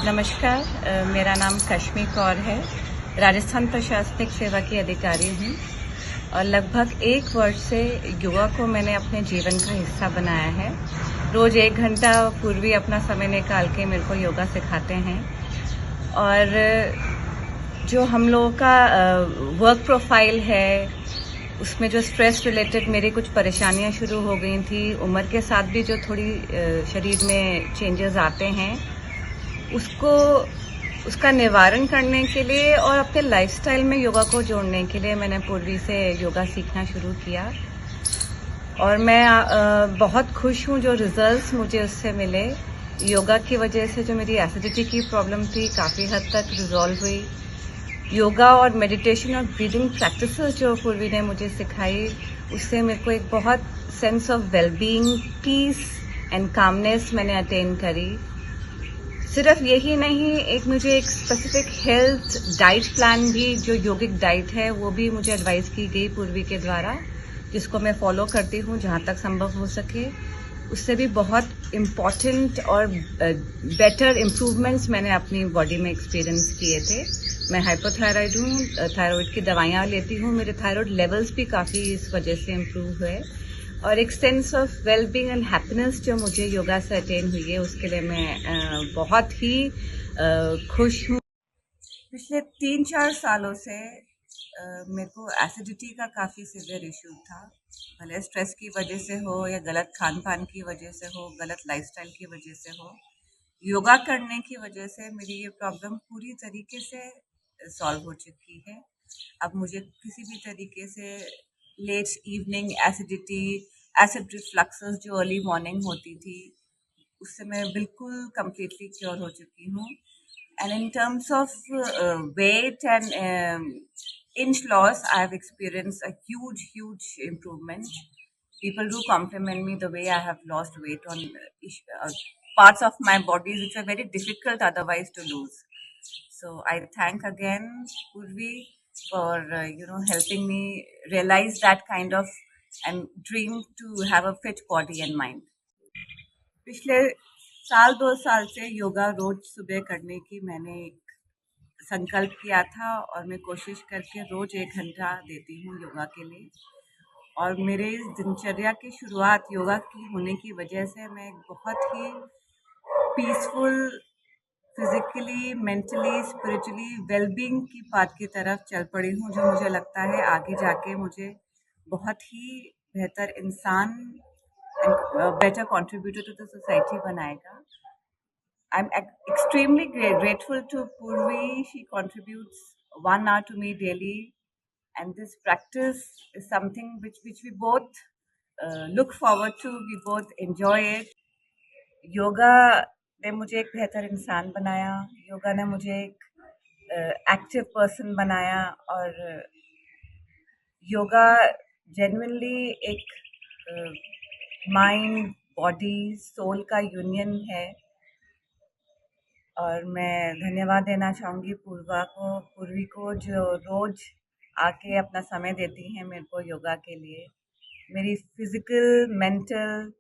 नमस्कार, मेरा नाम कश्मी कौर है। राजस्थान प्रशासनिक सेवा की अधिकारी हूँ और लगभग 1 वर्ष से योगा को मैंने अपने जीवन का हिस्सा बनाया है। रोज़ 1 घंटा पूर्वी अपना समय निकाल के मेरे को योगा सिखाते हैं और जो हम लोगों का वर्क प्रोफाइल है, उसमें जो स्ट्रेस रिलेटेड मेरी कुछ परेशानियां शुरू हो गई थी, उम्र के साथ भी जो थोड़ी शरीर में चेंजेस आते हैं, उसका निवारण करने के लिए और अपने लाइफस्टाइल में योगा को जोड़ने के लिए मैंने पूर्वी से योगा सीखना शुरू किया और मैं बहुत खुश हूँ जो रिजल्ट्स मुझे उससे मिले। योगा की वजह से जो मेरी एसिडिटी की प्रॉब्लम थी काफ़ी हद तक रिजॉल्व हुई। योगा और मेडिटेशन और ब्रीदिंग प्रैक्टिसेस जो पूर्वी ने मुझे सिखाई, उससे मेरे को एक बहुत sense of wellbeing, peace and calmness मैंने अटेन करी। सिर्फ यही नहीं, मुझे एक स्पेसिफिक हेल्थ डाइट प्लान भी, जो योगिक डाइट है, वो भी मुझे एडवाइस की गई पूर्वी के द्वारा, जिसको मैं फॉलो करती हूँ जहाँ तक संभव हो सके। उससे भी बहुत इम्पॉर्टेंट और बेटर इम्प्रूवमेंट्स मैंने अपनी बॉडी में एक्सपीरियंस किए थे। मैं हाइपोथायराइड हूँ, थायराइड की दवाइयाँ लेती हूँ। मेरे थायराइड लेवल्स भी काफ़ी इस वजह से इम्प्रूव हुए और एक sense of wellbeing and happiness जो मुझे योगा से अटेन हुई है, उसके लिए मैं बहुत ही खुश हूँ। पिछले 3-4 सालों से मेरे को एसिडिटी का काफ़ी सीवियर इशू था। भले स्ट्रेस की वजह से हो या गलत खान पान की वजह से हो, गलत लाइफस्टाइल की वजह से हो, योगा करने की वजह से मेरी ये प्रॉब्लम पूरी तरीके से सॉल्व हो चुकी है। अब मुझे किसी भी तरीके से लेट इवनिंग एसिडिटी, एसिड रिफ्लक्सेस जो अर्ली मॉर्निंग होती थी, उससे मैं बिल्कुल कम्प्लीटली क्योर हो चुकी हूँ। And in terms of weight and inch loss, I have experienced a huge improvement. People do compliment me the way I have lost weight on parts of my body which are very difficult otherwise to lose. So I thank again Purvi for helping me realize that kind of and dream to have a fit body and mind. पिछले 1-2 साल से योगा रोज सुबह करने की मैंने एक संकल्प किया था और मैं कोशिश करके रोज 1 घंटा देती हूँ योगा के लिए। और मेरे इस दिनचर्या की शुरुआत योगा की होने की वजह से मैं बहुत ही peaceful, physically, mentally, spiritually wellbeing की बात की तरफ चल पड़ी हूँ, जो मुझे लगता है आगे जाके मुझे बहुत ही बेहतर इंसान, better contributor to the society बनाएगा। I'm extremely grateful to Purvi. She contributes 1 hour to me daily, and this practice is something which we both look forward to. We both enjoy it. Yoga ने मुझे एक बेहतर इंसान बनाया। योगा ने मुझे एक एक्टिव पर्सन बनाया और योगा जेन्युइनली एक माइंड, बॉडी, सोल का यूनियन है। और मैं धन्यवाद देना चाहूँगी पूर्वी को जो रोज आके अपना समय देती हैं मेरे को योगा के लिए। मेरी फिजिकल, मेंटल,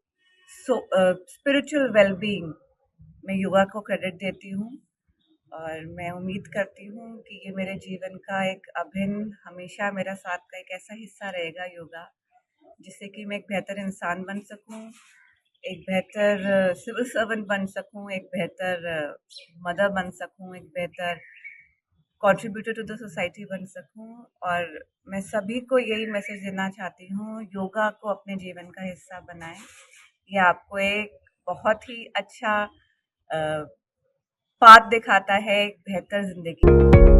स्पिरिचुअल वेलबीइंग मैं योगा को क्रेडिट देती हूँ और मैं उम्मीद करती हूँ कि ये मेरे जीवन का एक अभिन्न, हमेशा मेरा साथ का एक ऐसा हिस्सा रहेगा योगा, जिससे कि मैं एक बेहतर इंसान बन सकूँ, एक बेहतर सिविल सर्वेंट बन सकूं, एक बेहतर मदर बन सकूं, एक बेहतर कंट्रीब्यूटर टू द सोसाइटी बन सकूं। और मैं सभी को यही मैसेज देना चाहती हूँ, योगा को अपने जीवन का हिस्सा बनाएं। ये आपको एक बहुत ही अच्छा पाथ दिखाता है एक बेहतर जिंदगी।